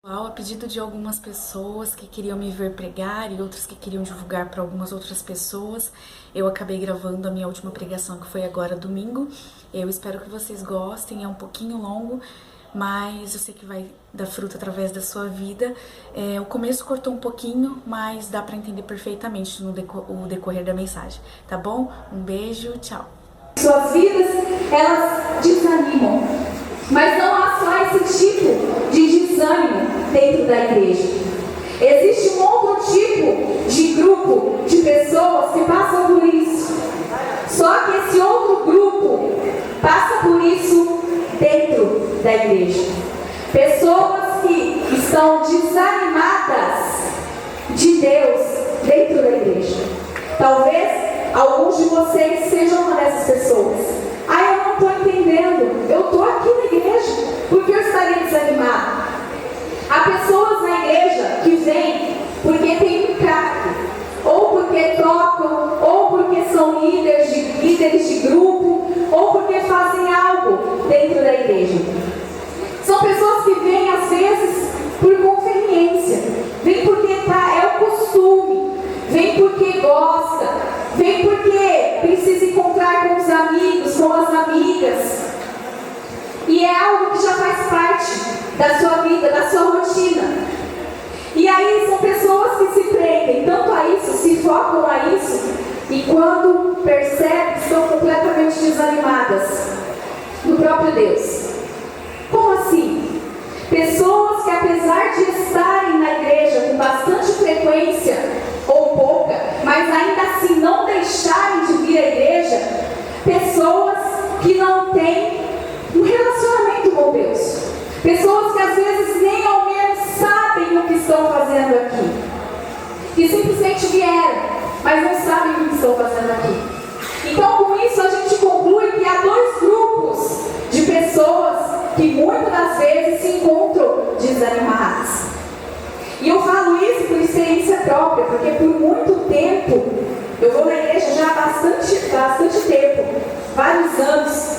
A pedido de algumas pessoas que queriam me ver pregar e outras que queriam divulgar para algumas outras pessoas, eu acabei gravando a minha última pregação, que foi agora domingo. Eu espero que vocês gostem, é um pouquinho longo, mas eu sei que vai dar fruto através da sua vida. O começo cortou um pouquinho, mas dá para entender perfeitamente no decorrer da mensagem, tá bom? Um beijo, tchau. Suas vidas, elas desanimam, mas não há só esse tipo de desânimo dentro da igreja. Existe um outro tipo de grupo de pessoas que passam por isso. Só que esse outro grupo passa por isso dentro da igreja. Pessoas que estão desanimadas de Deus dentro da igreja. Talvez alguns de vocês sejam uma dessas pessoas. Eu não estou entendendo. Eu estou aqui na igreja. Por que eu estaria desanimado? Há pessoas na igreja que vêm porque tem um cargo, ou porque tocam, ou porque são líderes de grupo, ou porque fazem algo dentro da igreja. São pessoas que vêm às vezes por conveniência, vêm porque é o costume, vem porque gosta, vem porque precisa encontrar com os amigos, com as amigas. E é algo que já faz parte da sua vida, da sua rotina. E aí são pessoas que se prendem tanto a isso, se focam a isso, e quando percebem, estão completamente desanimadas do próprio Deus. Como assim? Pessoas que, apesar de estarem na igreja com bastante frequência, ou pouca, mas ainda assim não deixarem de vir à igreja, pessoas que não têm um relacionamento com Deus, pessoas que às vezes nem ao menos sabem o que estão fazendo aqui, que simplesmente vieram, mas não sabem o que estão fazendo aqui. Então, com isso a gente conclui que há dois grupos de pessoas que muitas das vezes se encontram desanimadas. E eu falo isso por experiência própria, porque por muito tempo, eu vou na igreja já há bastante tempo, vários anos,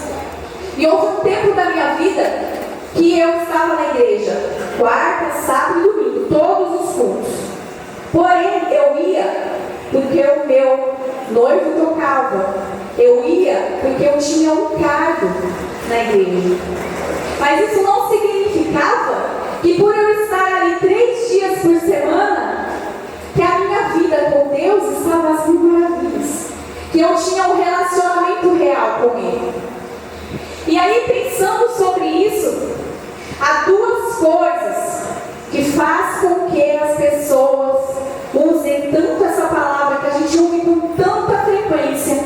e houve um tempo da minha vida que eu estava na igreja, quarta, sábado e domingo, todos os cultos. Porém, eu ia porque o meu noivo tocava, eu ia porque eu tinha um cargo na igreja. Mas isso não significava que por eu estar ali 3 dias por semana, que a minha vida com Deus estava às mil maravilhas, que eu tinha um relacionamento real com Ele. E aí, pensando sobre isso, há duas coisas que faz com que as pessoas usem tanto essa palavra que a gente ouve com tanta frequência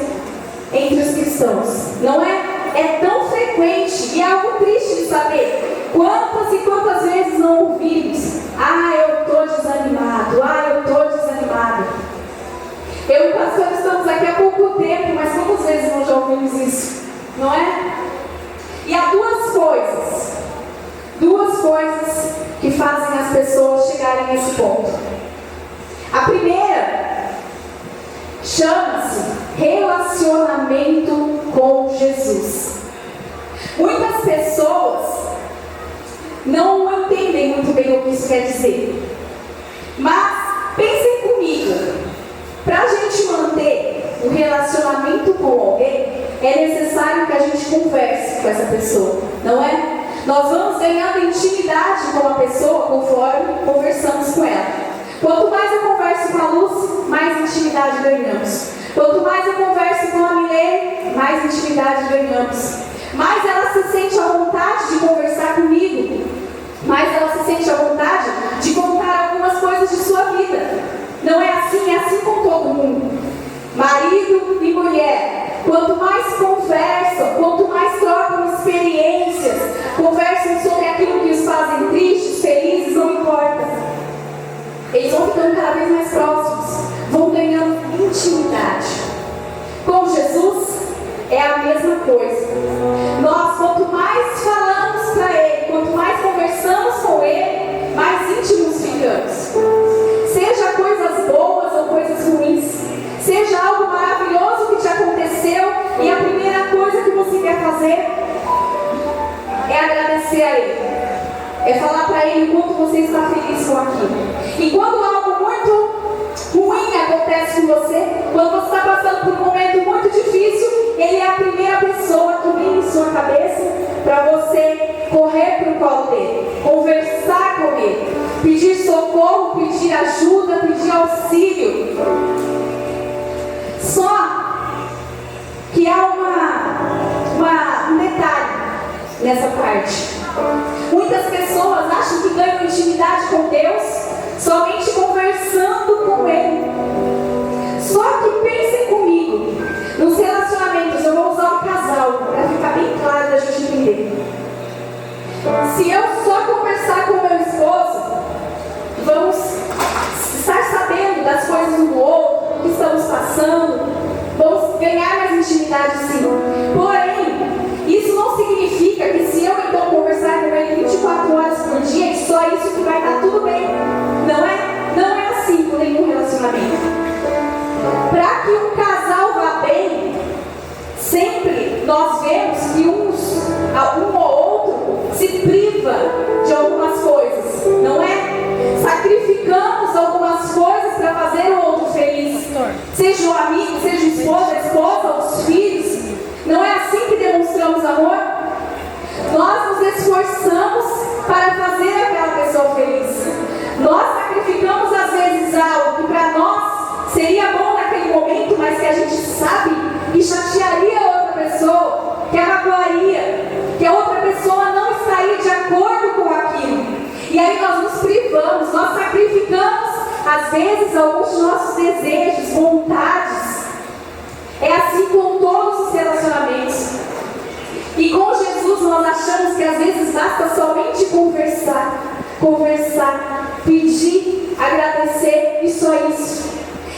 entre os cristãos, não é? É tão frequente e é algo triste de saber quantas e quantas vezes não ouvimos: eu estou desanimado, eu estou desanimado. Eu e o pastor estamos aqui há pouco tempo, mas quantas vezes nós já ouvimos isso, não é? E há duas coisas que fazem as pessoas chegarem nesse ponto. A primeira chama-se relacionamento com Jesus. Muitas pessoas não entendem muito bem o que isso quer dizer. Mas pensem comigo, para a gente manter um relacionamento com alguém, é necessário que a gente converse com essa pessoa, não é? Nós vamos ganhando intimidade com a pessoa conforme conversamos com ela. Quanto mais eu converso com a Luz, mais intimidade ganhamos. Quanto mais eu converso com a Milene, mais intimidade ganhamos. Mais ela se sente à vontade de conversar comigo, mais ela se sente à vontade de contar algumas coisas de sua vida. Não é assim? É assim com todo mundo. Marido e mulher, quanto mais conversam, quanto mais trocam experiências, conversam sobre aquilo que os fazem tristes, felizes, não importa. Eles vão ficando cada vez mais próximos, vão ganhando intimidade. Com Jesus é a mesma coisa. Nós, quanto mais falamos para Ele, quanto mais conversamos com Ele, mais íntimos ficamos. Seja coisas boas ou coisas ruins, seja algo maravilhoso que te aconteceu e a primeira coisa que você quer fazer é agradecer a Ele. É falar para Ele o quanto você está feliz com aquilo. E quando algo muito ruim acontece com você, quando você está passando por um momento muito difícil, Ele é a primeira pessoa que vem em sua cabeça para você correr para o colo dele, conversar com Ele, pedir socorro, pedir ajuda, pedir auxílio. Só que há um detalhe nessa parte. Muitas pessoas acham que ganham intimidade com Deus somente conversando com Ele. Só que pensem comigo, nos relacionamentos, eu vou usar um casal para ficar bem claro da gente entender. Se eu só conversar com o meu esposo, vamos estar sabendo das coisas um do outro, o que estamos passando, vamos ganhar mais intimidade sim. Porém, isso não significa que se eu então conversar com ele 24 horas por dia, e só isso que vai estar tudo bem. Não é assim com nenhum relacionamento. Para que um casal vá bem, sempre nós vemos que um ou outro se priva de algumas coisas, não é? Sacrificamos algumas coisas para fazer o outro feliz. Seja o amigo, seja a esposa, os filhos. Não é assim que demonstramos amor? Nós nos esforçamos para fazer aquela pessoa feliz. Nós sacrificamos às vezes algo que para nós seria bom naquele momento, mas que a gente sabe que chatearia a outra pessoa, que a magoaria, que a outra pessoa não estaria de acordo com aquilo. E aí nós nos privamos, nós sacrificamos às vezes alguns dos nossos desejos, vontades. É assim com todos os relacionamentos. E com Jesus nós achamos que às vezes basta somente conversar, pedir, agradecer e só isso.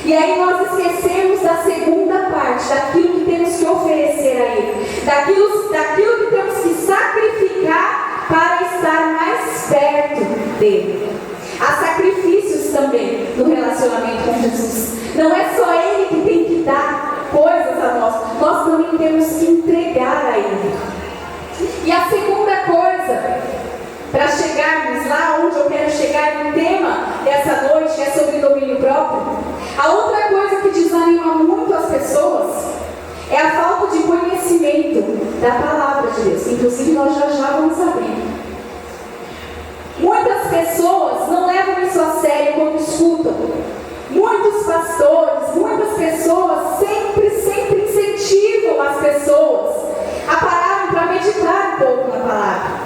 E aí nós esquecemos da segunda parte, daquilo que temos que oferecer a Ele, daquilo que temos que sacrificar para estar mais perto dEle. Há sacrifícios também no relacionamento com Jesus. Não é só Ele que tem que dar coisas a nós também temos que entregar a Ele. E a segunda coisa, para chegarmos lá onde eu quero chegar no tema dessa noite, que é sobre domínio próprio, a outra coisa que desanima muito as pessoas é a falta de conhecimento da palavra de Deus. Inclusive nós já vamos abrir. Muitas pessoas não levam isso a sério quando escutam. Muitos pastores, muitas pessoas sempre incentivam as pessoas a pararem para meditar um pouco na palavra.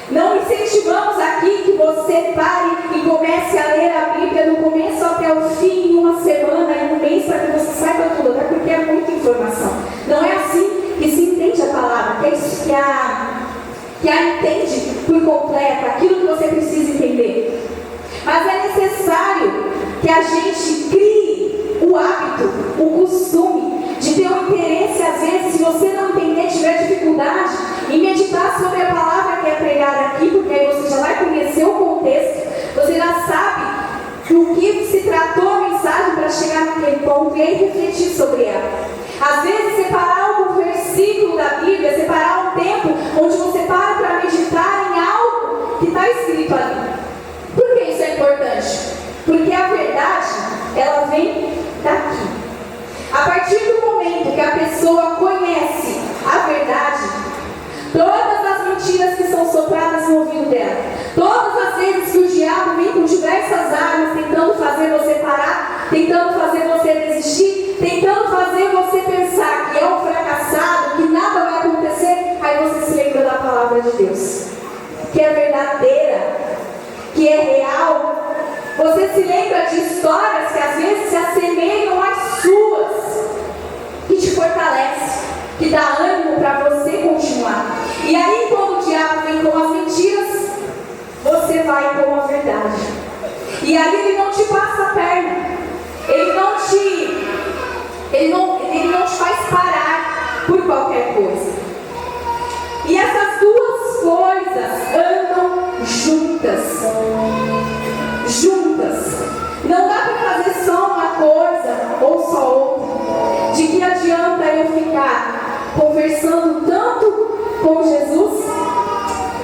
Não incentivamos aqui que você pare e comece a ler a Bíblia do começo até o fim, em uma semana, em um mês, para que você saiba tudo, até porque é muita informação. Não é assim que se entende a palavra, que a entende por completo, aquilo que você precisa entender. Mas é necessário que a gente crie o hábito, o costume de ter um interesse, às vezes, se você não entender, tiver dificuldade, em meditar sobre a palavra que é pregada aqui, porque aí você já vai conhecer o contexto, você já sabe do que se tratou a mensagem para chegar naquele ponto e aí refletir sobre ela. Às vezes, separar algum versículo da Bíblia, separar um tempo onde você para meditar em algo que está escrito ali. Por que isso é importante? Porque a verdade, ela vem daqui. A partir do momento que a pessoa conhece a verdade, todas as mentiras que são sopradas no ouvido dela, todas as vezes que o diabo vem com diversas armas tentando fazer você parar, tentando fazer você desistir, tentando fazer você pensar que é um fracassado, que nada vai acontecer, aí você se lembra da palavra de Deus, que é verdadeira, que é real. Você se lembra de histórias que às vezes se assemelham às suas, que te fortalece, que dá ânimo para você continuar. E aí quando o diabo vem com as mentiras, você vai com a verdade. E aí ele não te passa a perna, ele não te faz parar por qualquer coisa. E essas duas coisas andam juntas. Não dá para fazer só uma coisa ou só outra. De que adianta eu ficar conversando tanto com Jesus,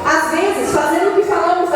às vezes fazendo o que falamos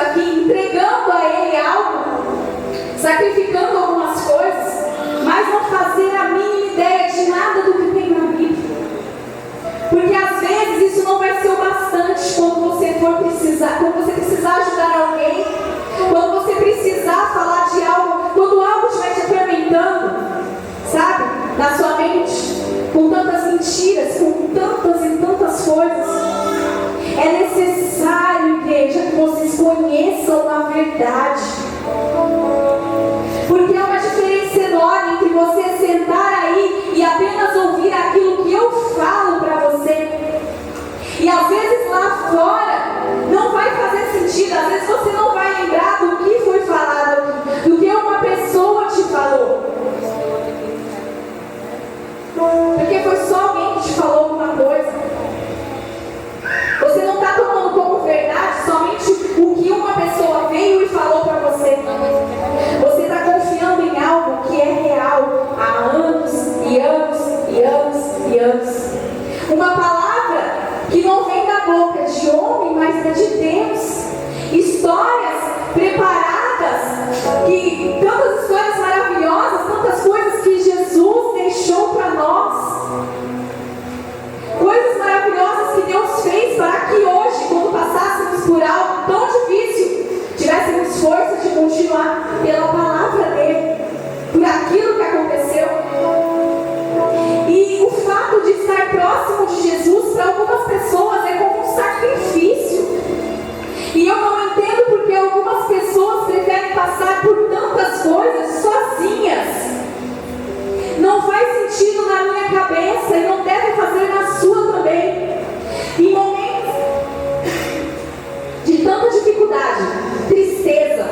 conheçam a verdade. Porque é uma diferença enorme entre você sentar aí e apenas ouvir aquilo que eu falo para você. E às vezes lá fora não vai fazer sentido, às vezes você não vai lembrar do que foi falado aqui, do que uma pessoa te falou. Porque foi só alguém que te falou alguma coisa. Você não está tomando como verdade somente o que uma pessoa veio e falou para você. Você está confiando em algo que é real há anos e anos e anos e anos. Uma palavra que não vem da boca de homem, mas da de Deus. Histórias preparadas, que tantas histórias maravilhosas, tantas coisas que Jesus deixou para nós. Coisas maravilhosas que Deus fez para que hoje, quando passássemos por algo tão difícil, tivéssemos força de continuar pela palavra dele, por aquilo que aconteceu. E o fato de estar próximo de Jesus para algumas pessoas é como um sacrifício. E eu não entendo porque algumas pessoas preferem passar por tantas coisas sozinhas. Não faz sentido na minha cabeça e não deve fazer na sua também. Em momentos de tanta dificuldade, tristeza,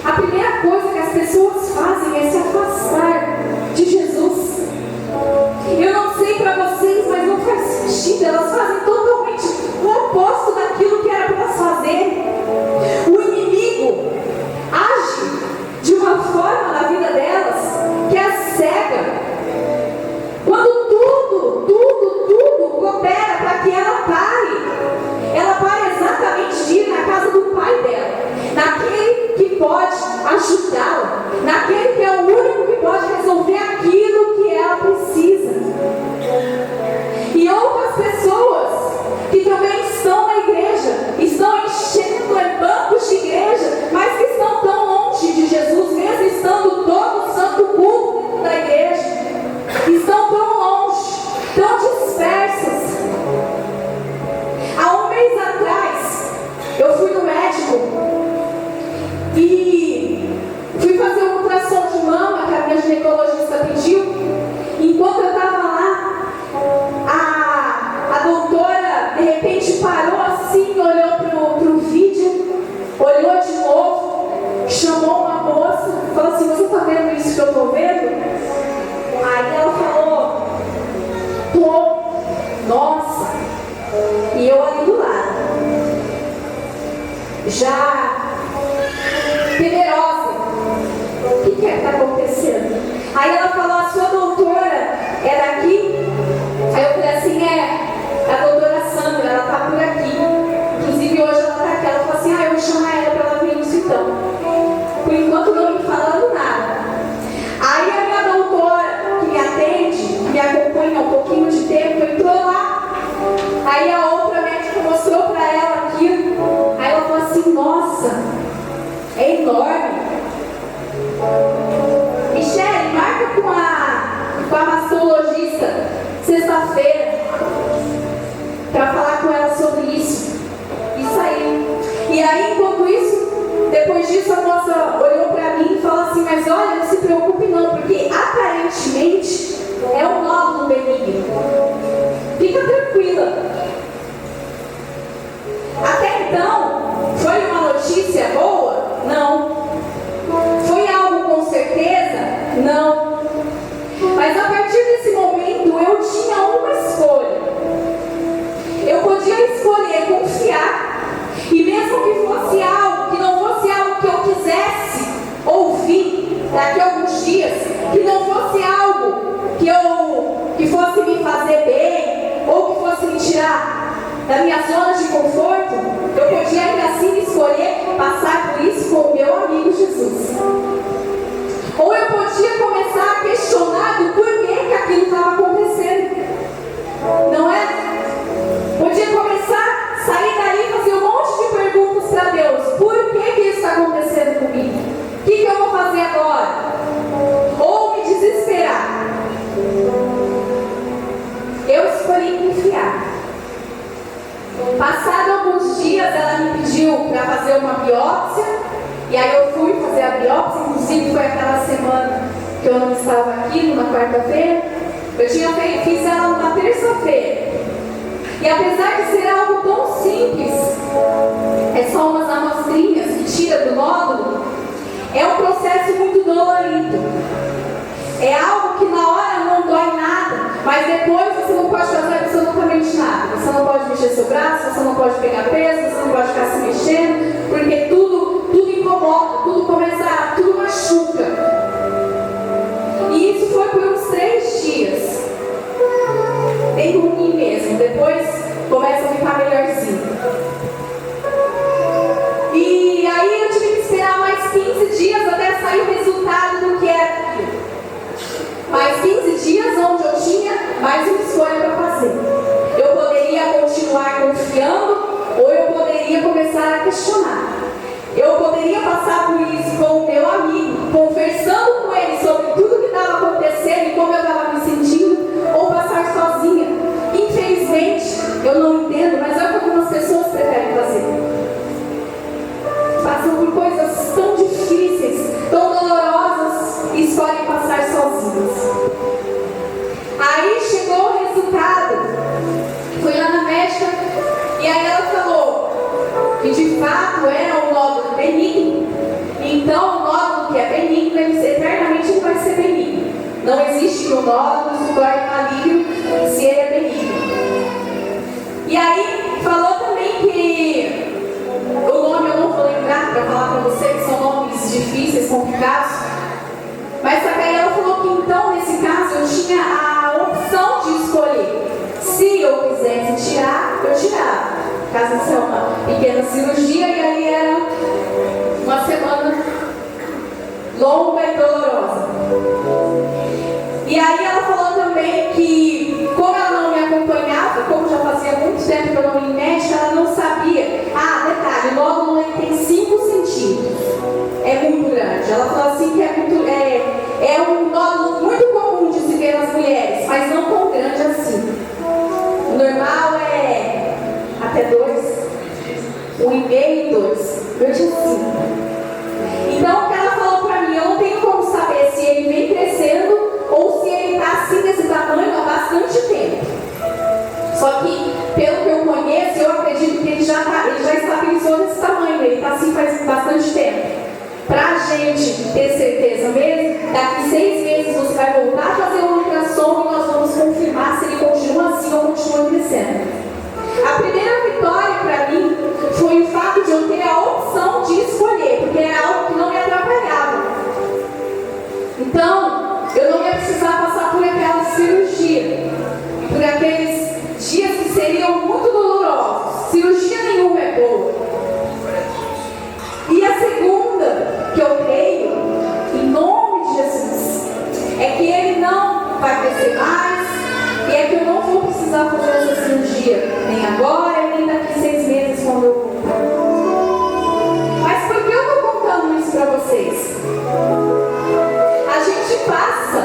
a primeira coisa que as pessoas fazem é se afastar de Jesus. Eu não sei para vocês, mas não faz sentido. Elas fazem totalmente o oposto daquilo que era para elas fazerem. O inimigo age de uma forma na vida delas que é cega. Quando tudo coopera para que ela para exatamente de ir na casa do pai dela, naquele que pode ajudá-la, naquele que é o único que pode resolver aquilo que ela precisa. E outras pessoas que também estão na igreja, estão enchendo bancos de igreja, mas que estão tão longe de Jesus, mesmo estando todo o santo culto dentro da igreja, estão tão longe, tão dispersos. Há um mês atrás, eu fui no médico e fui fazer um ultrassom de mama que a minha ginecologista pediu. Enquanto eu estava lá, a doutora de repente parou assim, olhou pro vídeo, olhou de novo, chamou uma moça, falou assim: você está vendo isso que eu estou vendo? Aí ela falou: tô. Nossa. E eu ali do lado, já temerosa. O que é que está acontecendo? Aí ela falou: a sua doutora é daqui? Aí eu falei assim: é a doutora Sandra, ela está por aqui. Inclusive hoje ela está aqui. Ela falou assim: eu vou chamar ela para ela vir isso então. Por enquanto não me falando nada. Aí a minha doutora, que me atende, que me acompanha há um pouquinho de tempo, entrou lá. Aí a outra médica mostrou para ela aquilo. Aí ela falou assim: nossa, é enorme. Michele, marca com a mastologista sexta-feira para falar com ela sobre isso. Isso aí. E aí, enquanto isso, depois disso, a moça olhou para mim e falou assim: mas olha, não se preocupe não, porque aparentemente é um nódulo benigno. Fica tranquila. Até então, foi uma notícia boa? Não. Foi algo com certeza? Não. Mas a partir desse momento eu tinha uma escolha. Eu podia escolher confiar, e mesmo que fosse algo, que não fosse algo que eu quisesse ouvir daqui a alguns dias, que não fosse algo que fosse me fazer bem, ou que fosse me tirar da minha zona de conforto, eu podia ainda assim escolher passar por isso com o meu amigo Jesus. Ou eu podia começar a questionar do porquê que aquilo estava acontecendo. Não é? Podia começar a sair daí e fazer um monte de perguntas para Deus. Por que isso está acontecendo comigo? O que eu vou fazer agora? Ou me desesperar. Eu escolhi confiar. Passado alguns dias, ela me pediu para fazer uma biópsia, e aí eu fui fazer a biópsia, inclusive foi aquela semana que eu não estava aqui, numa quarta-feira. Fiz ela numa terça-feira. E apesar de ser algo tão simples, é só umas amostrinhas que tira do nódulo, é um processo muito dolorido. É algo que na hora não dói nada, mas depois você não pode fazer absolutamente nada. Você não pode mexer seu braço, você não pode pegar peso, você não pode ficar se mexendo, porque tudo incomoda, tudo machuca. E isso foi por uns 3 dias. Bem ruim mesmo, depois começa a ficar melhorzinho. E aí eu tive que esperar mais 15 dias até sair o resultado do que era aquilo. Mais 15 dias onde eu tinha mais uma escolha para fazer. Eu poderia continuar confiando ou eu poderia começar a questionar. Eu poderia passar por isso com o meu amigo, conversando com ele sobre tudo que estava acontecendo e como eu estava me sentindo, ou passar sozinha. Infelizmente, eu não entendo, mas é o que algumas pessoas preferem fazer. Passam por coisas tão difíceis, tão dolorosas e escolhem passar sozinhas. Aí chegou o resultado, fui lá na médica e aí ela falou que de fato era um nódulo benigno. Então o nódulo que é benigno, ele eternamente vai ser benigno. Não existe que o nódulo se torne maligno se ele é benigno. E aí falou também que o nome eu não vou lembrar para falar para você, que são nomes difíceis, complicados. Mas só que aí ela falou que então, nesse caso, eu tinha a opção de escolher. Se eu quisesse tirar, eu tirava. Caso de ser uma pequena cirurgia, e aí era uma semana longa e dolorosa. E aí ela falou também que, como ela não me acompanhava, como já fazia muito tempo que eu não ia em médica, ela não sabia. Ah, detalhe, o nódulo tem 5 centímetros. É muito grande. Ela falou assim que é um nódulo muito comum de se ver nas mulheres, mas não tão grande assim. O normal é até 2, 1,5 e 2. Eu tinha 5. Então o que ela falou pra mim, eu não tenho como saber se ele vem crescendo ou se ele está assim desse tamanho há bastante tempo. Só que, pelo que eu conheço, eu acredito que ele já estabilizou desse tamanho, ele está assim faz bastante tempo. Para a gente ter certeza mesmo, daqui 6 meses você vai voltar a fazer uma ultrassom e nós vamos confirmar se ele continua assim ou continua crescendo. A primeira vitória para mim foi o fato de eu ter a opção de escolher, porque era algo que não me atrapalhava. Então, eu não ia precisar passar por aquela cirurgia, por aqueles dias que seriam muito dolorosos. Cirurgia nenhuma é boa. E a segunda, que eu creio, em nome de Jesus, é que ele não vai crescer mais, e é que eu não vou precisar fazer essa cirurgia, nem agora, nem daqui 6 meses quando eu voltar. Mas por que eu estou contando isso para vocês? A gente passa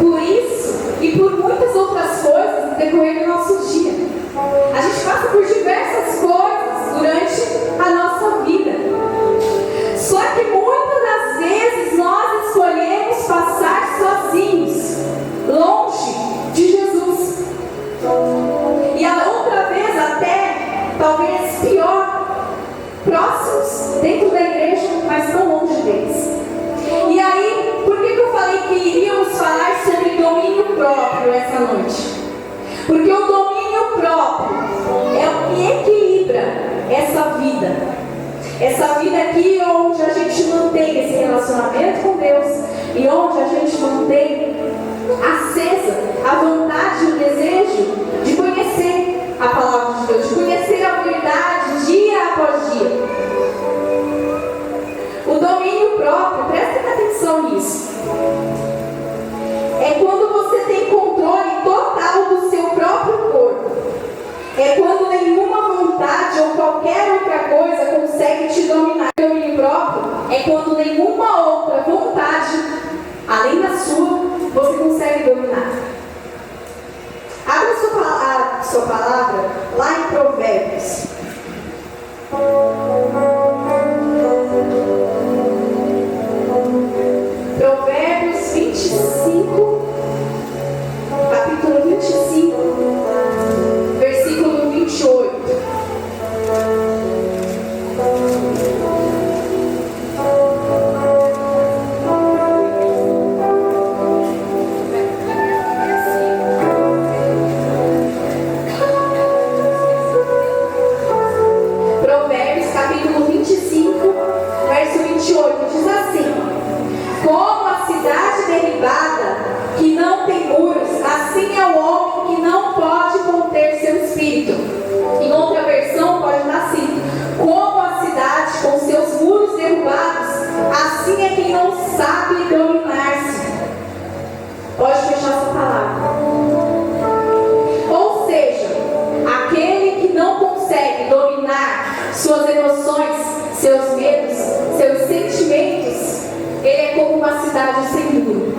por isso e por muitas outras coisas no decorrer do nosso dia. A gente passa por diversas coisas durante a nossa vida. Só que muitas das vezes nós escolhemos passar sozinhos, longe de Jesus. E a outra vez até, talvez pior, próximos dentro da igreja, mas não longe deles. E aí, por que eu falei que iríamos falar sobre domínio próprio essa noite? Porque o domínio próprio é o que equilibra essa vida. Essa vida aqui onde a gente mantém esse relacionamento com Deus e onde a gente mantém acesa a vontade e o desejo de conhecer a palavra de Deus, de conhecer a verdade dia após dia. O domínio próprio, prestem atenção nisso, é quando você tem controle total do seu próprio corpo. É quando nenhuma vontade ou qualquer outra coisa consegue te dominar. O domínio próprio é quando nenhuma outra vontade, além da sua, você consegue dominar. Abra a sua palavra lá em Provérbios. Assim é quem não sabe dominar-se. Pode fechar essa palavra. Ou seja, aquele que não consegue dominar suas emoções, seus medos, seus sentimentos, ele é como uma cidade sem muro.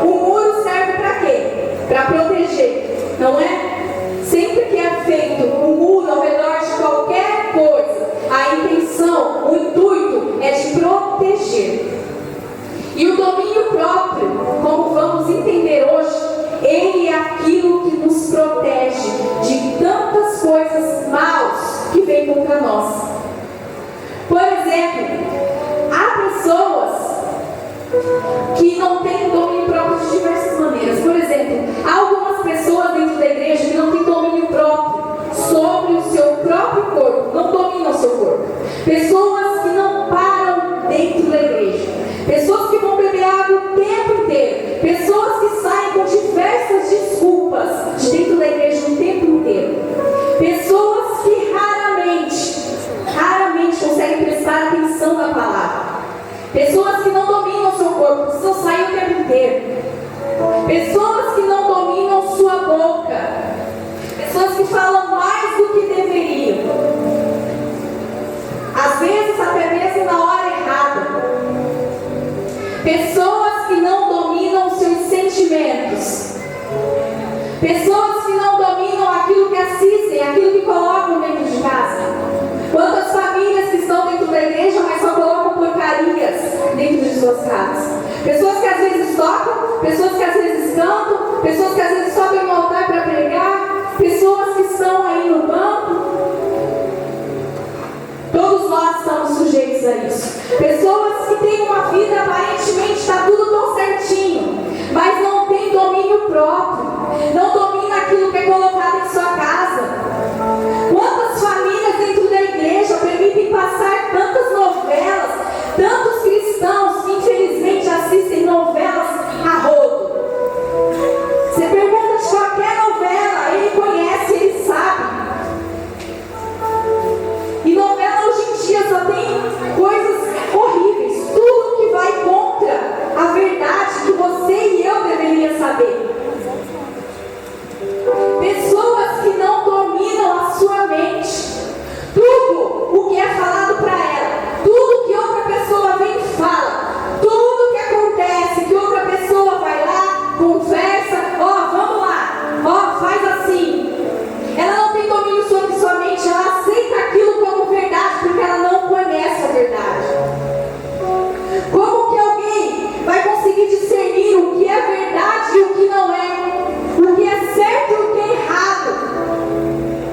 O muro serve para quê? Para proteger, não é? Sempre que é feito um muro ao redor de qualquer coisa, a intenção, o intuito é de proteger. E o domínio próprio, como vamos entender hoje, ele é aquilo que nos protege de tantas coisas maus que vêm contra nós. Por exemplo, há pessoas que não têm domínio próprio de diversas maneiras. Por exemplo, há algumas pessoas dentro da igreja que não têm domínio próprio sobre o seu próprio corpo, não dominam o seu corpo. Pessoas que não param dentro da igreja. Pessoas que vão beber água o tempo inteiro. Pessoas que saem com diversas desculpas de dentro da igreja o tempo inteiro. Pessoas que raramente conseguem prestar atenção na palavra. Pessoas que não dominam o seu corpo, precisam sair o tempo inteiro. Pessoas que não dominam sua boca. Pessoas que falam mais do que deveriam. Às vezes até mesmo na hora errada. Pessoas que não dominam seus sentimentos. Pessoas que não dominam aquilo que assistem, aquilo que colocam dentro de casa. Quantas famílias que estão dentro da igreja, mas só colocam porcarias dentro de suas casas. Pessoas que às vezes tocam, pessoas que às vezes cantam, pessoas que às vezes sobem no altar para pregar, pessoas que estão aí no banco. Todos nós estamos sujeitos a isso. Pessoas que têm uma vida, aparentemente está tudo tão certinho, mas não tem domínio próprio, não domina aquilo que é colocado em sua casa. Quantas famílias dentro da igreja permitem passar tantas novelas, tantos cristãos que infelizmente assistem novelas a rodo? Você pergunta de qualquer novela, ele conhece, ele sabe. E novela hoje em dia só tem coisas horríveis, tudo que vai contra a verdade que você e eu deveria saber. Pessoas que não dominam a sua mente. Tudo o que é falado para ela, tudo que outra pessoa vem e fala, tudo que acontece, que outra pessoa vai lá, conversa, vamos lá, faz assim. Ela não tem domínio sobre sua mente, ela aceita aquilo como verdade, porque ela não conhece a verdade. Como que alguém vai conseguir discernir o que é verdade e o que não é? O que é certo e o que é errado?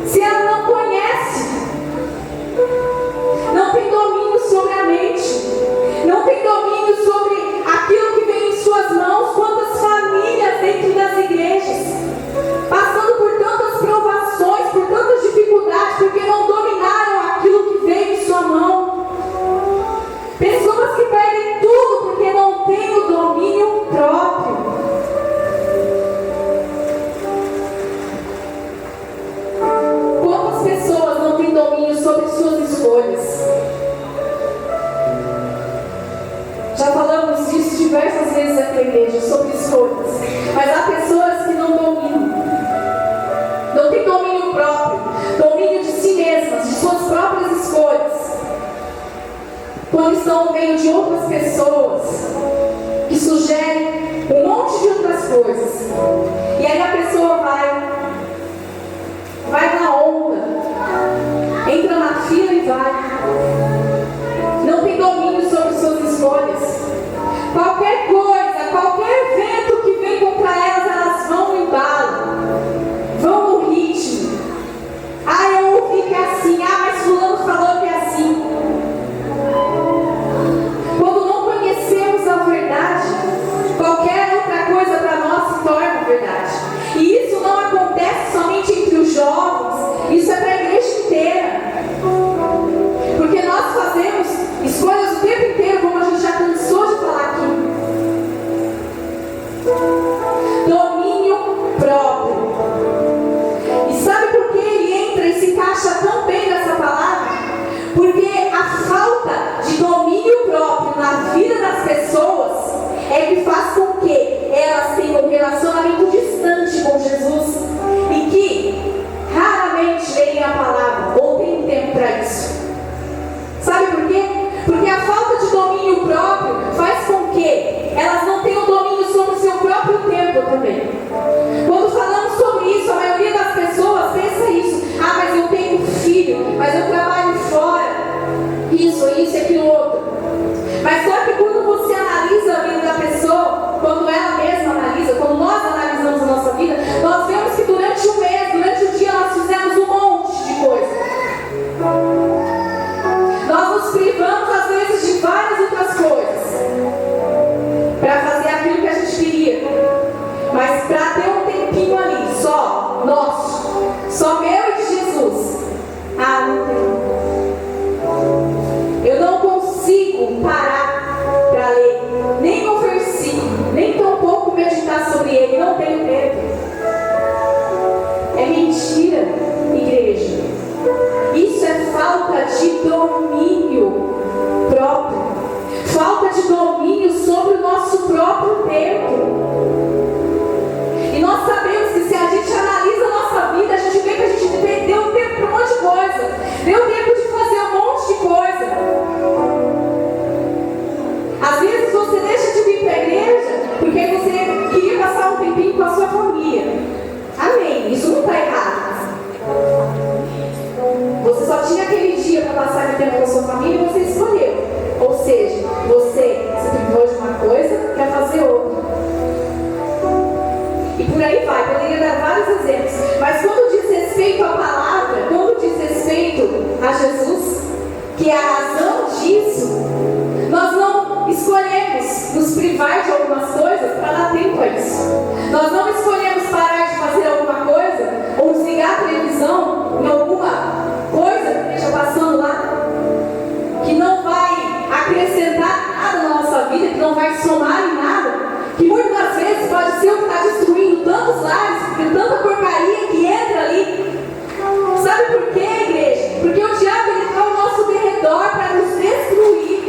Se ela não conhece, não tem domínio sobre a mente, não tem domínio sobre aquilo que vem em suas mãos. Quantas famílias dentro das igrejas, passando por tantas provações, por tantas dificuldades, porque não dominaram aquilo que veio em sua mão. Pessoas que perdem tudo porque não têm o domínio próprio. Quantas pessoas não têm domínio sobre suas escolhas? Já falamos disso diversas vezes aqui na igreja, sobre escolhas. Mas há pessoas que não dominam. Não têm domínio próprio, domínio de si mesmas, de suas próprias escolhas. Quando estão no meio de outras pessoas que sugerem um monte de outras coisas. E aí a pessoa vai na onda, entra na fila e vai. Não tem domínio sobre suas escolhas. Qualquer coisa, qualquer vento que vem contra elas vão no embalo, vão no ritmo. Eu ouvi que é assim, mas fulano falou que é assim. Quando não conhecemos a verdade, qualquer outra coisa para nós se torna verdade. E isso não acontece somente entre os jovens, isso é para a igreja inteira. Porque nós é que faz com que elas tenham um relacionamento distante com Jesus e que raramente leem a palavra ou têm tempo para isso. Sabe por quê? Porque a falta de domínio próprio faz com que elas não tenham domínio sobre o seu próprio tempo também. Quando falamos sobre isso, a maioria das pessoas pensa isso. Ah, mas eu tenho filho, mas eu trabalho fora. Isso e aquilo outro. Mas só que quando você analisa a vida da pessoa, quando ela mesma analisa, quando nós analisamos a nossa vida, nós vemos que durante o mês, durante o dia, nós fizemos um monte de coisa. Nós nos privamos às vezes de várias outras coisas para fazer aquilo que a gente queria. Mas para ter um tempinho ali, só nosso, só meu e de Jesus, não tem. Eu não consigo parar para ler nem um versículo, nem tampouco meditar sobre ele, não tenho tempo. É mentira, igreja. Isso é falta de domínio próprio, falta de domínio sobre o nosso próprio tempo. E nós sabemos que se a gente analisa a nossa vida, a gente vê que a gente deu tempo para um monte de coisa, deu tempo de fazer um monte de coisa. Às vezes você deixa de vir para a igreja porque você queria passar um tempinho com a sua família. Amém, isso não está errado. Você só tinha aquele dia para passar aquele tempo com a sua família e você escolheu. Ou seja, você se privou de uma coisa para fazer outra. E por aí vai, poderia dar vários exemplos. Mas quando diz respeito à palavra, quando diz respeito a Jesus, que é a razão disso, nós não escolhemos nos privar de algumas coisas para dar tempo a isso. Nós não escolhemos parar de fazer alguma coisa ou desligar a televisão em alguma coisa que esteja passando lá, que não vai acrescentar nada na nossa vida, que não vai somar em nada, que muitas das vezes pode ser o que está destruindo tantos lares, porque tanta porcaria que entra ali. Sabe por quê, igreja? Porque o diabo ele está ao nosso derredor para nos destruir.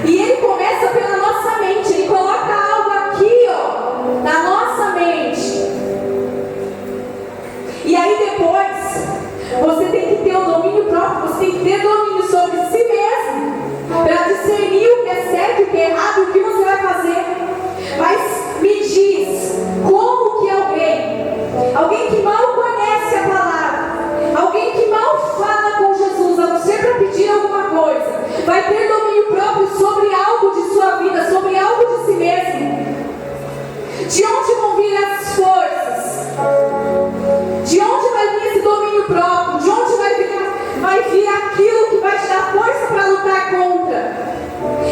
E ele começa pela nossa mente, ele coloca algo aqui, ó, na nossa mente. E aí depois, você tem que ter o domínio próprio, você tem que ter domínio sobre si mesmo, para discernir o que é certo, o que é errado, o que você vai fazer. Mas me diz, como que alguém que mal conhece a palavra, alguém que mal fala com Jesus, a não ser para pedir alguma coisa, vai ter domínio próprio sobre algo de sua vida, sobre algo de si mesmo? De onde vão vir as forças? De onde vai vir esse domínio próprio? De onde vai vir aquilo que vai te dar força para lutar contra?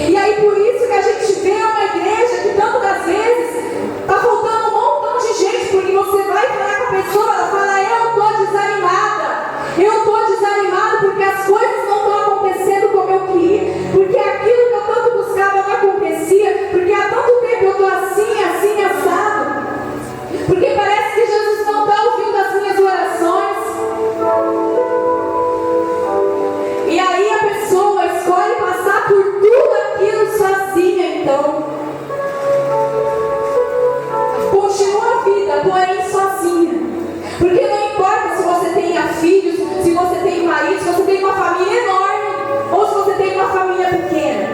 E aí por isso que a gente vê uma igreja que tantas das vezes está faltando um montão de gente, porque você vai falar com a pessoa, ela fala, eu estou desanimada porque as coisas não estão acontecendo como eu queria, porque aquilo que eu tanto buscava não acontecia, porque há tanto tempo eu estou assim, assado, porque parece que Jesus não está ouvindo as minhas orações. E aí a pessoa escolhe passar por tudo aquilo sozinha, então continua a vida, porém sozinha. Porque não importa se você tenha filhos, se você tem marido, se você tem uma família enorme ou se você tem uma família pequena.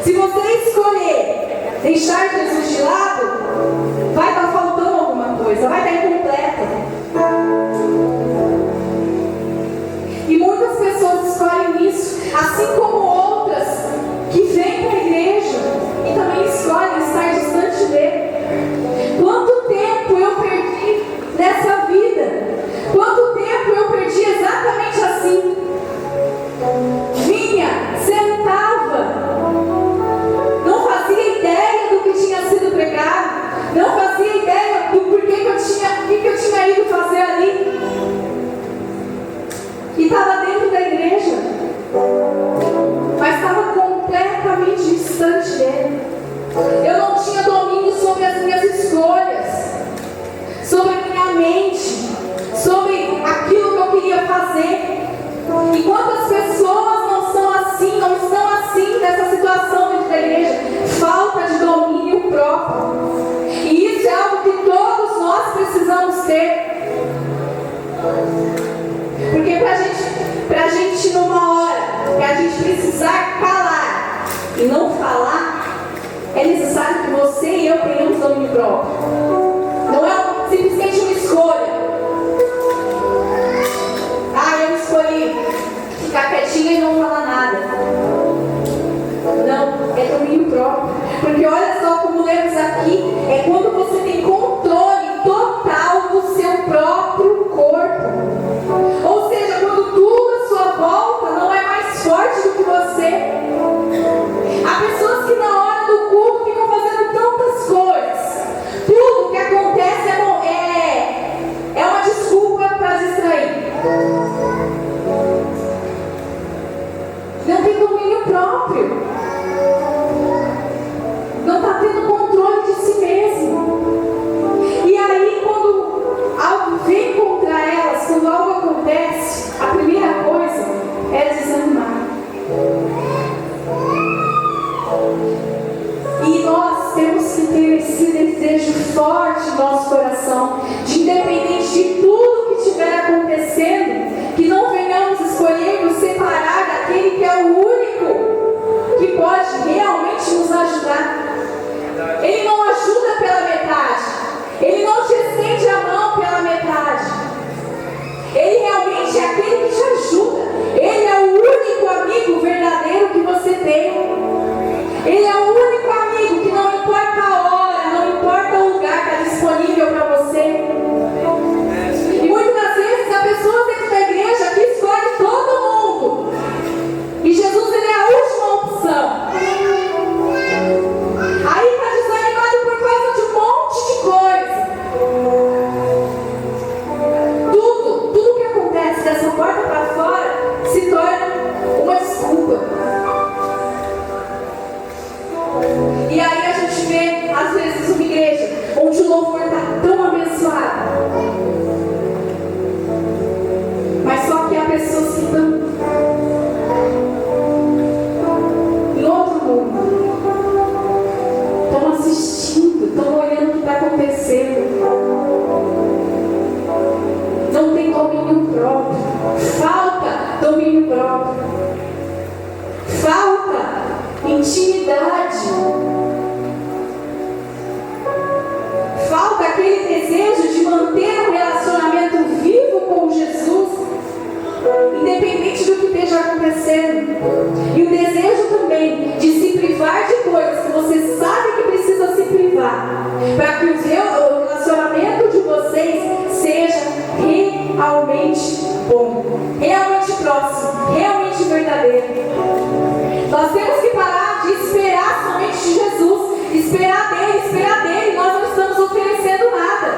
Se você escolher deixar Jesus de lado, vai estar faltando alguma coisa, vai estar incompleta. E muitas pessoas escolhem isso, assim como outras que vêm para a igreja e também escolhem estar distante dele. Quanto tempo eu perdi nessa vida? Quanto tempo eu perdi exatamente assim? Vinha, sentava, não fazia ideia do que tinha sido pregado. precisar calar e não falar, é necessário que você e eu tenhamos domínio próprio. Não é simplesmente uma escolha. Eu escolhi ficar quietinha e não falar nada. Não, é domínio próprio. Porque olha só como lemos aqui, é quando você tem controle total do seu próprio corpo. Ou seja, quando tudo à sua volta não é mais forte do que você. Há pessoas que na hora do culto ficam fazendo tantas coisas. Tudo que acontece é uma desculpa para distrair. Não tem domínio próprio. Não está tendo controle de si mesmo. E aí, quando algo vem contra elas, quando algo acontece, a primeira coisa é desanimar. E nós temos que ter esse desejo forte no nosso coração, de independente de tudo que estiver acontecendo, que não venhamos escolher nos separar daquele que é o único que pode realmente nos ajudar. Ele não ajuda pela metade. Ele não te estende a mão pela metade. Ele realmente é aquele que te ajuda. Ele é o único amigo verdadeiro que você tem. Ele é o único amigo que não importa a hora, não importa o lugar que está disponível para você. E muitas das vezes há pessoas dentro da igreja que escolhem todo mundo. E Jesus, ele é a última opção. Aí está desanimado por causa de um monte de coisa. Tudo que acontece dessa porta para fora se torna uma desculpa. E aí a gente vê, às vezes, uma igreja onde o louvor está tão abençoado, mas só que há pessoas que estão em outro mundo, estão assistindo, estão olhando o que está acontecendo, não tem domínio próprio, falta domínio próprio, falta intimidade, falta aquele desejo de manter um relacionamento vivo com Jesus, independente do que esteja acontecendo, e o desejo também de se privar de coisas que você sabe que precisa se privar, para que o relacionamento de vocês seja realmente bom, realmente próximo, realmente verdadeiro. Nós temos que parar de esperar somente de Jesus, esperar dele, nós não estamos oferecendo nada.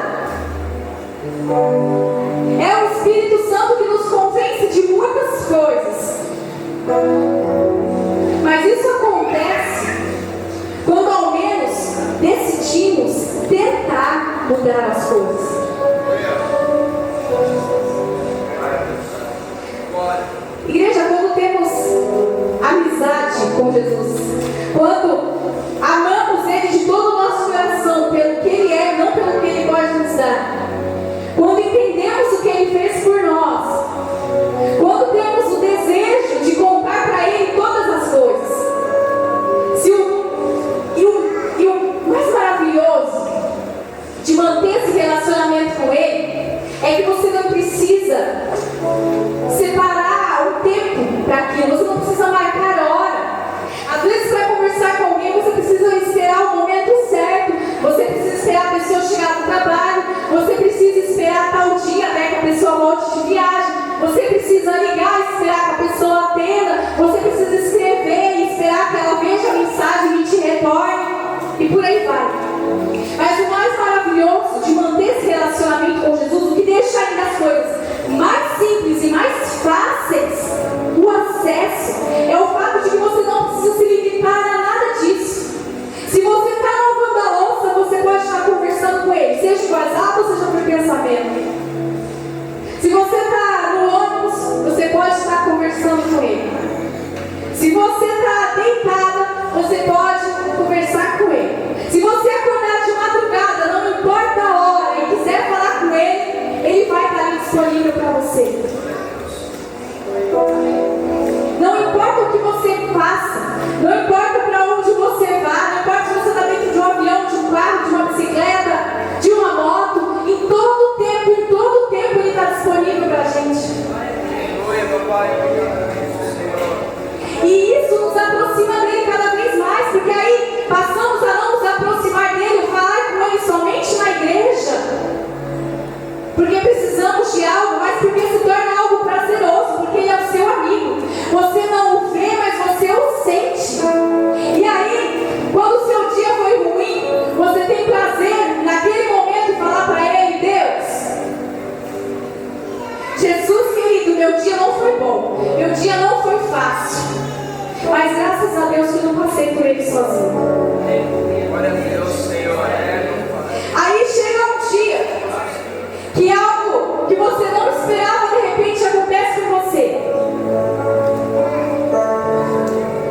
É o Espírito Santo que nos convence de muitas coisas. Mas isso acontece quando ao menos decidimos tentar mudar as coisas. Igreja, quando temos amizade com Jesus, quando amamos Ele de todo o nosso coração, pelo que Ele é, não pelo que Ele pode nos dar, quando entendemos o que Ele fez por nós, quando temos o desejo de contar para Ele todas as coisas, e o mais maravilhoso de manter esse relacionamento com Ele é que você não precisa separar o tempo para aquilo, você não precisa marcar hora. Às vezes, para conversar com alguém, passa. Não importa para onde você vá, não importa se você está dentro de um avião, de um carro, de uma bicicleta, de uma moto, em todo tempo Ele está disponível para a gente. E isso nos aproxima dele cada vez mais, porque aí passamos a não nos aproximar dele, falar com ele somente na igreja, porque precisamos de algo, mas porque se torna algo prazeroso, porque ele é o seu amigo. Você não o vê, mas você o sente. E aí, quando o seu dia foi ruim, você tem prazer naquele momento de falar para ele: Deus, Jesus querido, meu dia não foi bom, meu dia não foi fácil, mas graças a Deus que eu não passei por ele sozinho. Glória a Deus, Senhor. Aí chega um dia que algo que você não esperava de repente acontece com você.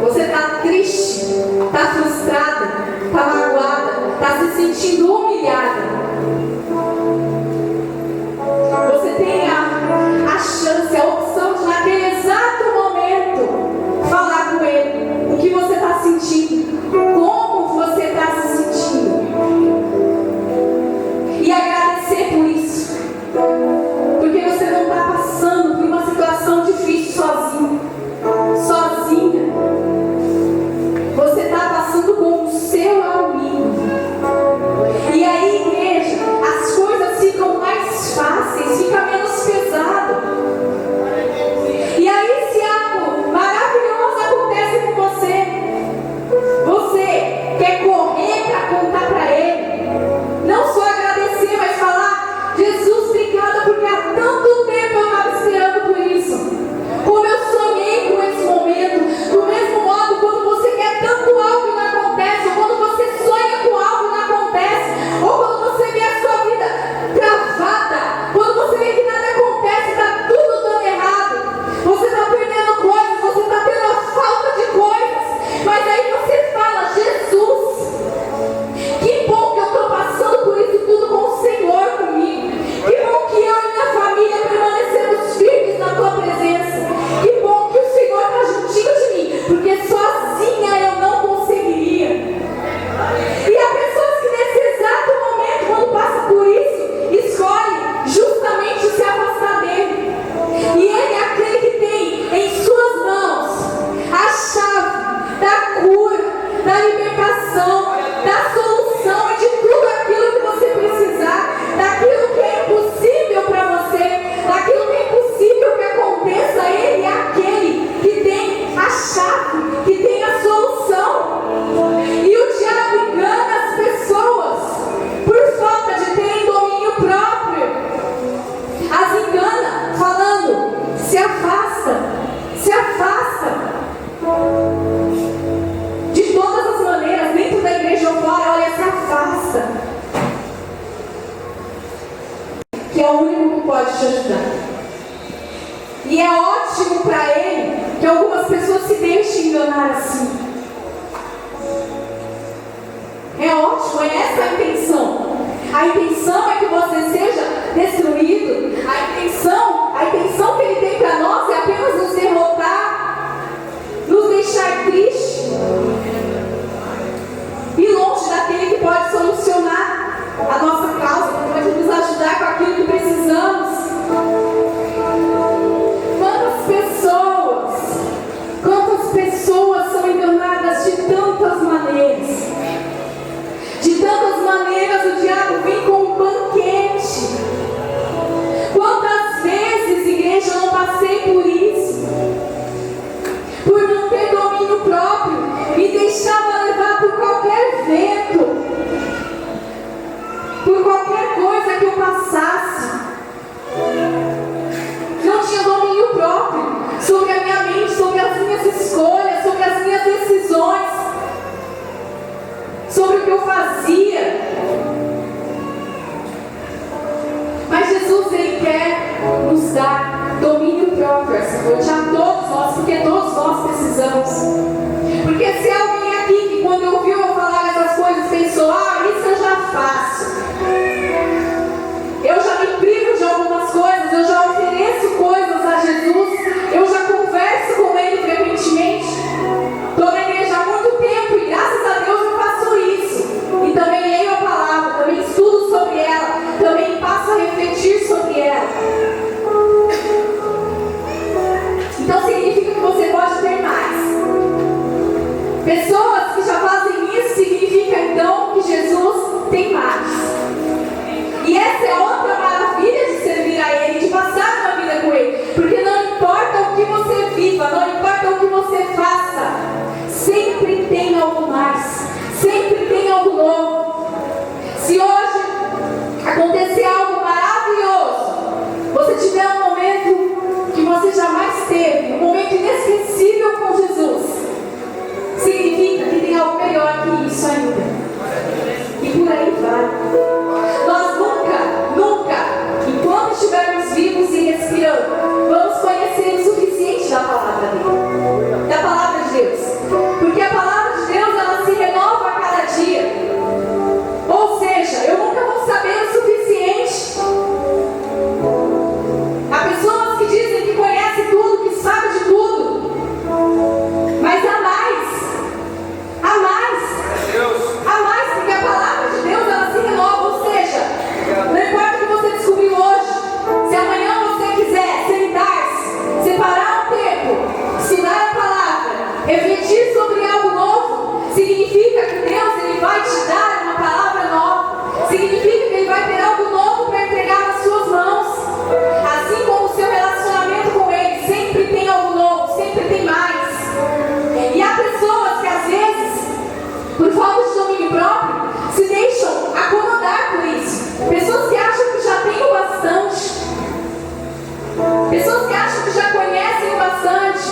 Você está triste, está frustrada, está magoada, está se sentindo humilhada. Você tem a chance, a opção de naquele exato momento falar com ele o que você está sentindo, como você está se sentindo, e agradecer por isso, porque você não está passando por uma situação difícil sozinho, sozinha. Você está passando com o seu amigo. E aí, igreja, as coisas ficam mais fáceis, fica menos pesado. E aí, se algo maravilhoso acontece com você, você quer correr para contar para ele, não só agradecer, mas falar: Jesus, obrigada, porque há tanto tempo eu estava esperando por isso. Como eu sonhei com esse momento. Do mesmo modo, quando você quer tanto algo e não acontece, ou quando você sonha com algo e não acontece, ou quando você vê a sua vida travada, quando você vê que nada acontece, está tudo dando errado, você está perdendo coisas, você está tendo a falta de coisas, mas aí você fala: Jesus, que bom que eu estou passando por isso tudo com o Senhor comigo. Que bom que eu e minha família permanecemos firmes na tua presença. Que bom que o Senhor está juntinho de mim, porque sozinha eu não conseguiria. E há pessoas que nesse exato momento, quando passa por isso, escolhem justamente se afastar dele. E ele é aquele que tem em suas mãos a chave da cura, da libertação, da solução e de tudo aquilo que você precisar, daquilo que é impossível para você, daquilo que é impossível que aconteça. Ele é aquele que tem a chave, que tem a solução. E o diabo engana as pessoas por falta de terem domínio próprio. As engana falando: se afasta, se afasta. De todas as maneiras, dentro da igreja ou fora, olha, se afasta. Que é o único que pode te ajudar. E é ótimo para ele que algumas pessoas se deixem enganar assim. É ótimo, é essa a intenção. A intenção é que você seja destruído. A intenção que ele tem para nós é apenas nos derrotar, nos deixar tristes e longe daquele que pode solucionar a nossa causa, que pode nos ajudar com aquilo que precisamos. Quantas pessoas são enganadas de tantas maneiras. De tantas maneiras o diabo vem com um banquete. Quantas vezes, igreja, eu não passei por isso, por não ter domínio próprio, me deixava levar por qualquer vento, por qualquer coisa que eu passasse. Não tinha domínio próprio sobre a minha mente, sobre as minhas escolhas, sobre as minhas decisões, sobre o que eu fazia. Mas Jesus, Ele quer nos dar domínio próprio essa noite, a todos nós, porque todos nós precisamos. Porque se alguém aqui que quando ouviu eu falar essas coisas pensou: ah, isso eu já faço, eu já me privo de algumas coisas, eu já ofereço coisas a Jesus, eu já converso com Ele frequentemente. Pessoas que já fazem isso significa então que Jesus tem mais. E essa é outra maravilha de servir a Ele, de passar uma vida com Ele. Porque não importa o que você viva, não importa o que você faça, sempre tem algo mais, sempre tem algo novo. Se hoje acontecer algo maravilhoso, você tiver um momento que você jamais teve, um momento inesquecível com Jesus, significa que tem algo melhor que isso ainda. E por aí vai. Nós nunca, enquanto estivermos vivos e respirando, vamos conhecer o suficiente da palavra dele, da palavra de Deus. Porque a palavra de Deus, ela se renova a cada dia. Ou seja, eu nunca vou saber o suficiente. Há pessoas que dizem que conhecem tudo, que sabem de tudo. Mas há mais. Há mais. Há mais, porque a palavra de Deus, ela se renova. Ou seja, não importa o que você descobriu hoje, se amanhã você quiser sentar-se, separar um tempo, estudar a palavra, refletir sobre algo novo, significa que Deus, Ele vai te dar uma palavra nova. Significa que Ele vai ter algo novo para entregar nas suas mãos. Assim como o seu relacionamento com Ele, sempre tem algo novo, sempre tem mais. E há pessoas que às vezes, por falta de domínio próprio, se deixam acomodar por isso. Pessoas que acham que já têm o bastante. Pessoas que acham que já conhecem o bastante.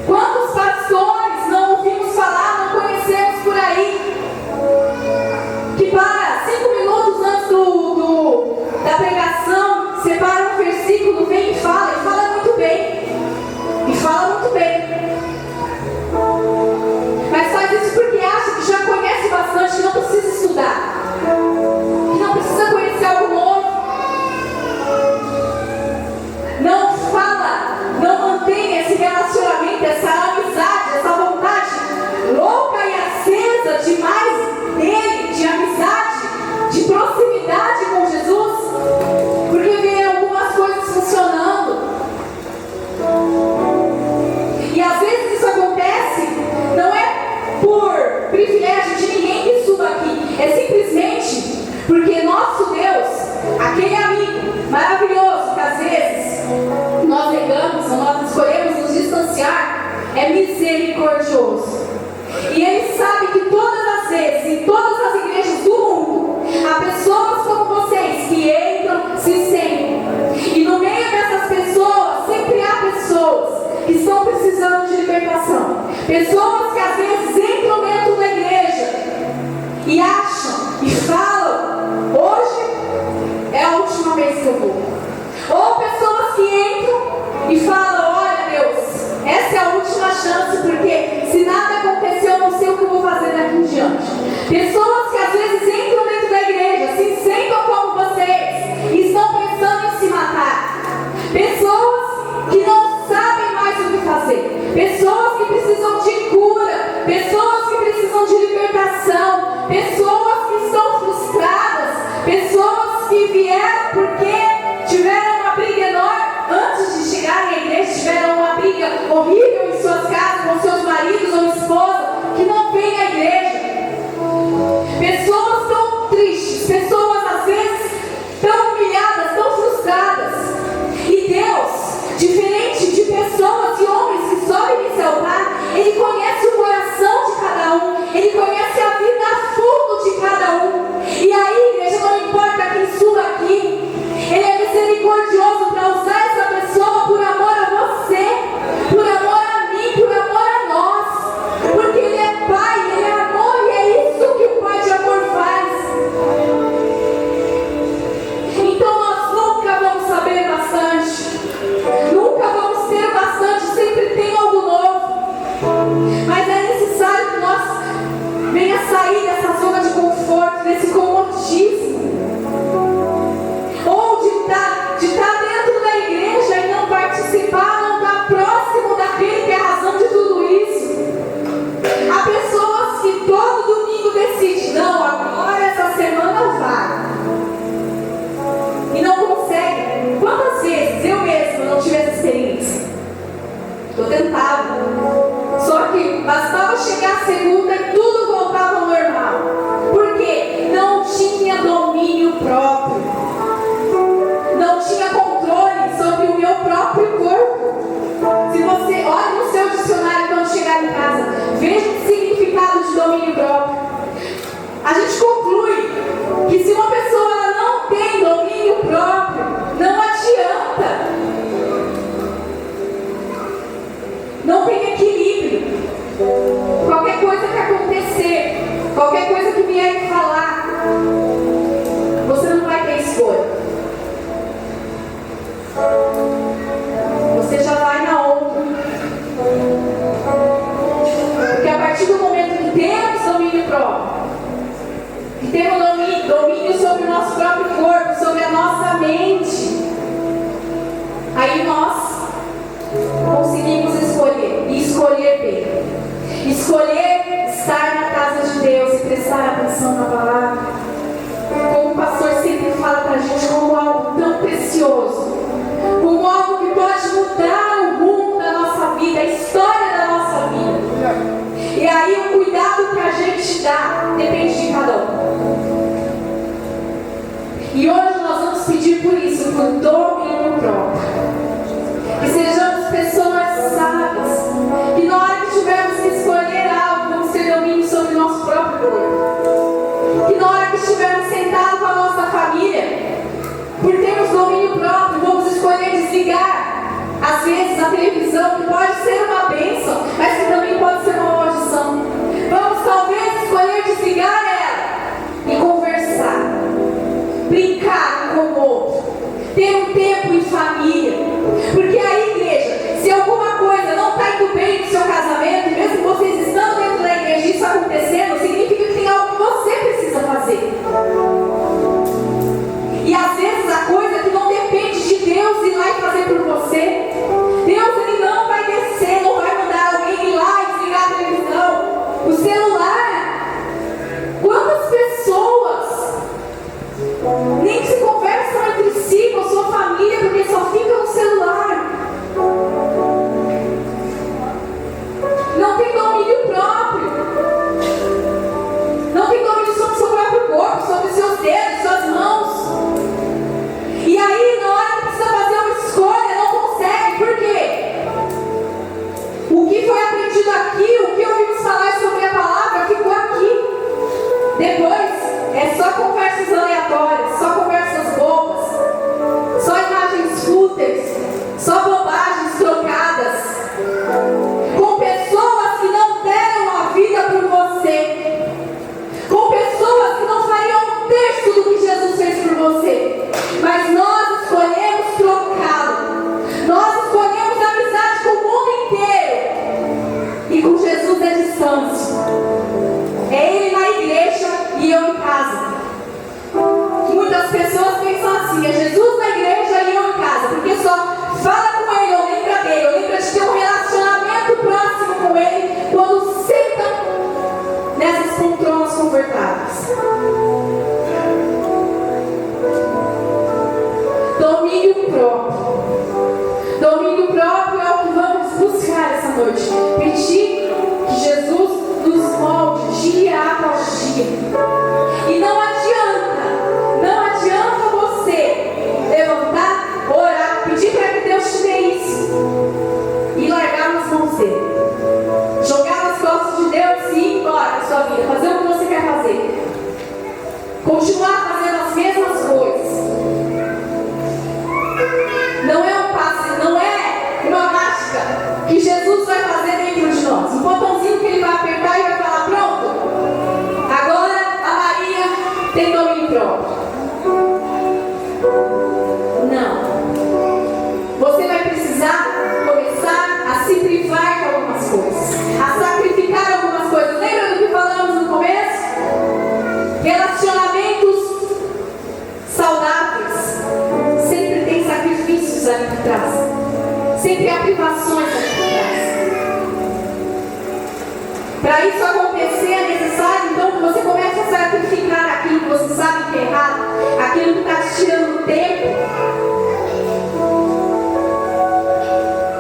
Quantos pastores não ouvimos falar, não conhecemos por aí, que para 5 minutos antes da pregação, separa um versículo, vem e fala muito bem. E fala muito bem. Mas faz isso porque acha que já conhece bastante, que não precisa estudar, que não precisa conhecer algo novo. Não fala, não mantém esse relacionamento, essa amizade, essa vontade louca e acesa de mais dele, de amizade, de proximidade com Jesus, porque vê algumas coisas funcionando. E às vezes isso acontece, não é por privilégio de ninguém que suba aqui, é simplesmente porque nosso Deus, aquele amigo maravilhoso que às vezes nós negamos, nós escolhemos nos distanciar, é misericordioso. E Ele sabe que todas as vezes, em todas as igrejas do mundo, há pessoas como vocês que entram, se sentem. E no meio dessas pessoas, sempre há pessoas que estão precisando de libertação. Pessoas que às vezes entram dentro da igreja e acham e falam: hoje é a última vez que eu vou. Ou pessoas que entram e falam: olha Deus, essa é a última chance, porque se nada aconteceu, eu não sei o que eu vou fazer daqui em diante. Pessoas que às vezes entram dentro da igreja, se sentam como vocês e estão pensando em se matar. Pessoas que não sabem mais o que fazer. Pessoas que precisam de cura. Pessoas que precisam de libertação. Pessoas que estão frustradas. Pessoas que vieram porque tiveram uma briga enorme antes de chegarem à igreja, tiveram uma briga horrível em suas casas com seus maridos ou esposa, que não vêm à igreja. Pessoas tão tristes, pessoas às vezes tão humilhadas, tão frustradas. E Deus, diferente de pessoas e homens que sobem nesse altar, Ele conhece o coração de cada um, Ele conhece a vida a fundo de cada um. E aí, igreja, não importa quem suba aqui, Ele é misericordioso para usar essa pessoa por amor a você, por amor a mim, por amor a nós. Porque Ele é Pai, Ele é amor, e é isso que o Pai de amor faz. Então nós nunca vamos saber bastante, nunca vamos ter bastante, sempre tem algo novo. Mas é necessário que nós venha sair dessa zona de conforto, desse comodismo. Ou de estar dentro da igreja e não participar, não estar próximo daquele que é a razão de tudo isso. Há pessoas que todo domingo decidem: não, agora essa semana vai. E não conseguem. Quantas vezes eu mesma não tive essa experiência? Eu tentava. Só que bastava Começou a chegar a segunda e tudo voltava ao normal. Por quê? Não tinha domínio próprio. Não tinha controle sobre o meu próprio corpo. Se você olha no seu dicionário quando chegar em casa, veja o significado de domínio próprio. A gente conclui que se uma pessoa ela não tem domínio próprio, não adianta. Não tem equilíbrio. Qualquer coisa que acontecer, qualquer coisa que vier falar, você não vai ter escolha. Você já vai na outra. Porque a partir do momento que temos domínio próprio, que temos domínio sobre o nosso próprio corpo, sobre a nossa mente, aí nós conseguimos escolher, e escolher bem. Escolher estar na casa de Deus e prestar atenção na palavra. Como o pastor sempre fala pra gente, como algo tão precioso, como algo que pode mudar o rumo da nossa vida, a história da nossa vida. E aí o cuidado que a gente dá depende de cada um. E hoje nós vamos pedir por isso, por domínio próprio. Que sejamos pessoas sábias, que na hora que tivermos que escolher algo, vamos ter domínio sobre o nosso próprio corpo. Que na hora que estivermos sentados com a nossa família, por termos domínio próprio, vamos escolher desligar, às vezes, a televisão, que pode ser uma bênção, mas que também pode ser uma maldição. Vamos talvez escolher desligar ela e conversar, brincar um com o outro, ter um tempo em família. Porque aí, igreja, se alguma coisa não está indo bem no seu casamento, mesmo vocês estando dentro da igreja e isso acontecendo, significa que tem algo que você precisa fazer. E às vezes a coisa que não depende de Deus ir lá e fazer por você. Deus ele não vai descer, não vai mandar alguém ir lá e desligar a televisão. O celular. Quantas pessoas nem se conversam entre si com a sua família porque só ficam no celular. Não tem domínio próprio. Não tem domínio sobre o seu próprio corpo, sobre os seus dedos, suas mãos. E aí, na hora que precisa fazer uma escolha, não consegue. Por quê? O que foi aprendido aqui, o que ouvimos falar sobre a palavra, ficou aqui. Depois, é só conversas aleatórias, só conversas bobas, só imagens fúteis, só bobagens trocadas, com pessoas que não deram a vida por você, com pessoas que não fariam um terço do que Jesus fez por você, mas nós escolhemos trocá-lo, nós escolhemos amizade com o mundo inteiro, e com Jesus é distância, é Ele na igreja e eu em casa. Muitas pessoas pensam assim, é Jesus na igreja e eu em casa, porque só fala com Ele, ou lembra dele, ou lembra de ter um relacionamento próximo com Ele, quando sentam nessas poltronas confortáveis. Domínio próprio. Domínio próprio é o que vamos buscar essa noite. Pedir que Jesus nos molde dia após dia. E não adianta você levantar, orar, pedir para que Deus te dê isso e largar nas mãos dele. Jogar nas costas de Deus e ir embora da sua vida, fazer o que você quer fazer. Continuar fazendo as mesmas coisas. Não é um passe, não é uma mágica que Jesus vai fazer dentro de nós. Um botãozinho que ele vai apertar e vai falar, pronto. Agora a Maria tem domínio próprio. Não. Você vai precisar começar a se privar de algumas coisas, a sacrificar algumas coisas. Lembra do que falamos no começo? Relacionamentos saudáveis sempre tem sacrifícios ali por trás, sempre há privações ali por trás. Para isso acontecer é necessário então que você comece a sacrificar aquilo que você sabe que é errado, aquilo que está te tirando tempo,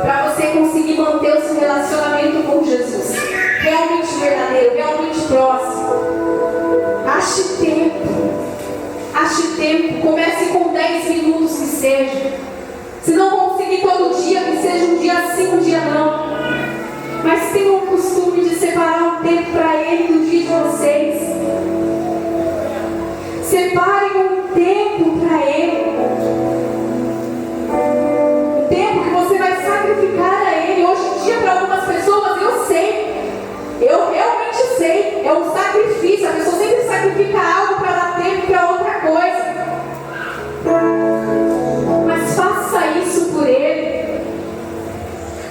para você conseguir manter o seu relacionamento com Jesus realmente Ache tempo, comece com 10 minutos que seja. Se não conseguir todo dia, que seja um dia sim, um dia não. Mas tenha o costume de separar um tempo para Ele no dia de vocês. Separem um tempo para Ele. Um tempo que você vai sacrificar a Ele. Hoje em dia, para algumas pessoas, eu sei. Eu realmente sei. É um sacrifício. A pessoa sempre sacrifica algo para dar tempo para outra coisa. Mas faça isso por Ele.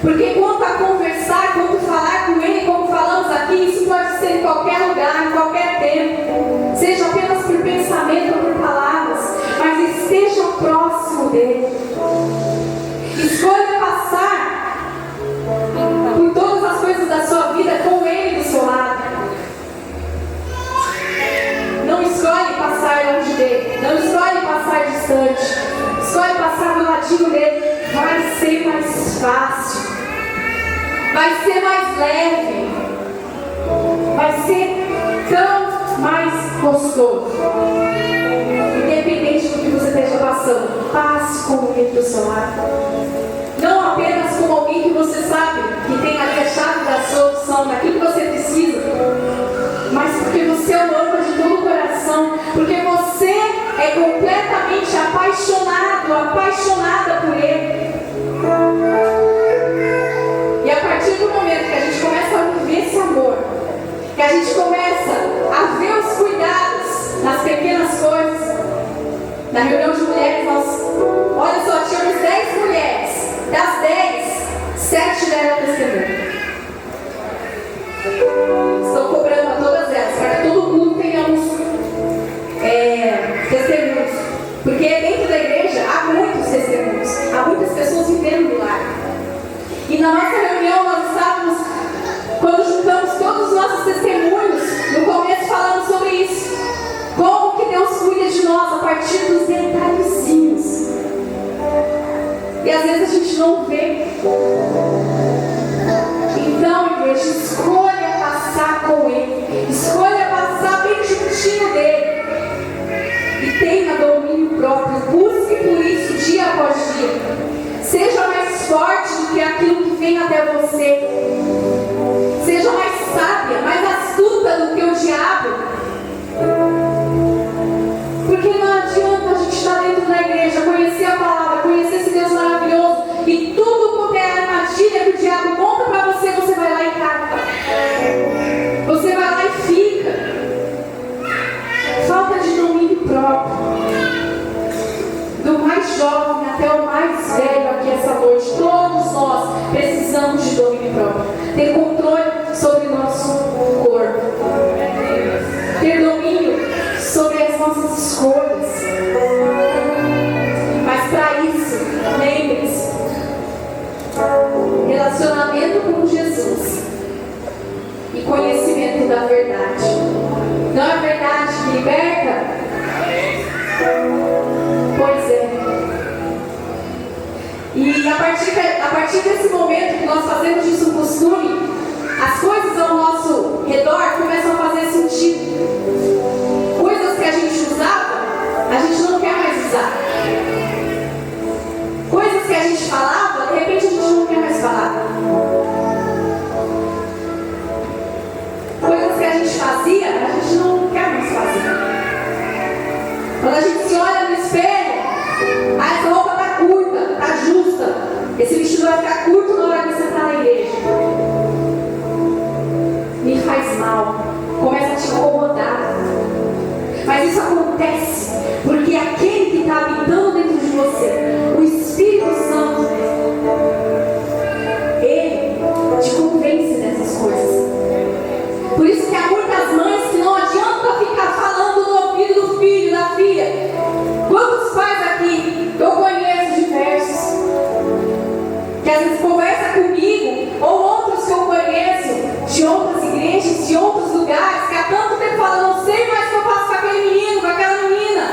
Porque quanto a conversar, quanto falar com Ele, como falamos aqui, isso pode ser em qualquer lugar, em qualquer tempo. Seja apenas por pensamento ou por palavras, mas esteja próximo dEle. Escolha passar por todas as coisas da sua vida com Ele do seu lado. Não escolhe passar longe dEle. Não escolhe passar distante. Escolhe passar do ladinho dEle. Vai ser mais fácil. Vai ser mais leve. Vai ser tão mais gostoso. Independente do que você esteja passando, passe com Ele do seu lado. Não apenas com alguém que você sabe que tem ali a chave da solução, daquilo que você precisa, mas porque você o ama de todo o coração, porque você é completamente apaixonado, apaixonada por Ele. E a partir do momento que a gente começa a viver esse amor, que a gente começa a ver os cuidados nas pequenas coisas. Na reunião de mulheres, olha só, tínhamos 10 mulheres. Das 10, 7 deram testemunho. Estou cobrando a todas elas, para que todo mundo tenhamos testemunhos. Porque dentro da igreja há muitos testemunhos, há muitas pessoas vivendo do lar. E na nossa reunião nós estávamos, quando juntamos todos os nossos testemunhos, no começo falando sobre isso. Como que Deus cuida de nós a partir dos detalhezinhos. E às vezes a gente não vê. Então, igreja, escolha passar com Ele. Escolha passar bem juntinho dEle. E tenha domínio próprio. Busque por isso dia após dia. Seja mais forte do que aquilo que vem até você. Seja mais sábia, mais astuta do que o diabo. Porque não adianta a gente estar dentro da igreja, conhecer a palavra, conhecer esse Deus maravilhoso, e tudo quanto é armadilha que o diabo monta para você, você vai lá e cata. Você vai lá e fica. Falta de domínio próprio. Do mais jovem até o mais velho aqui essa noite, todos nós precisamos de domínio próprio. Ter controle sobre o nosso corpo. Ter domínio sobre as nossas escolhas. Mas para isso, lembre-se, relacionamento com Jesus e conhecimento da verdade. Não é a verdade que liberta? Pois é. E a partir desse momento que nós fazemos disso um costume, as coisas ao nosso redor começam a fazer sentido. Coisas que a gente usava, a gente não quer mais usar. Coisas que a gente falava, de repente a gente não quer mais falar. Coisas que a gente fazia, a gente não quer mais fazer. Quando a gente se olha no espelho, essa roupa está curta, está justa. Esse vestido vai ficar curto na hora que você está na igreja. Me faz mal, começa a te incomodar. Mas isso acontece porque aquele que está habitando dentro de você, o Espírito Santo, ele te convence dessas coisas. Por isso que há muitas mães que não adianta ficar falando no ouvido do filho, da filha. Quantos pais aqui eu conheço diversos que às vezes conversa comigo, ou outros que eu conheço de outras igrejas, de outros lugares, que há tanto tempo falam, não sei mais o que eu faço com aquele menino, com aquela menina.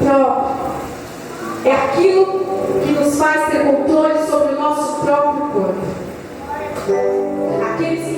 próprio. É aquilo que nos faz ter controle sobre o nosso próprio corpo. Aqueles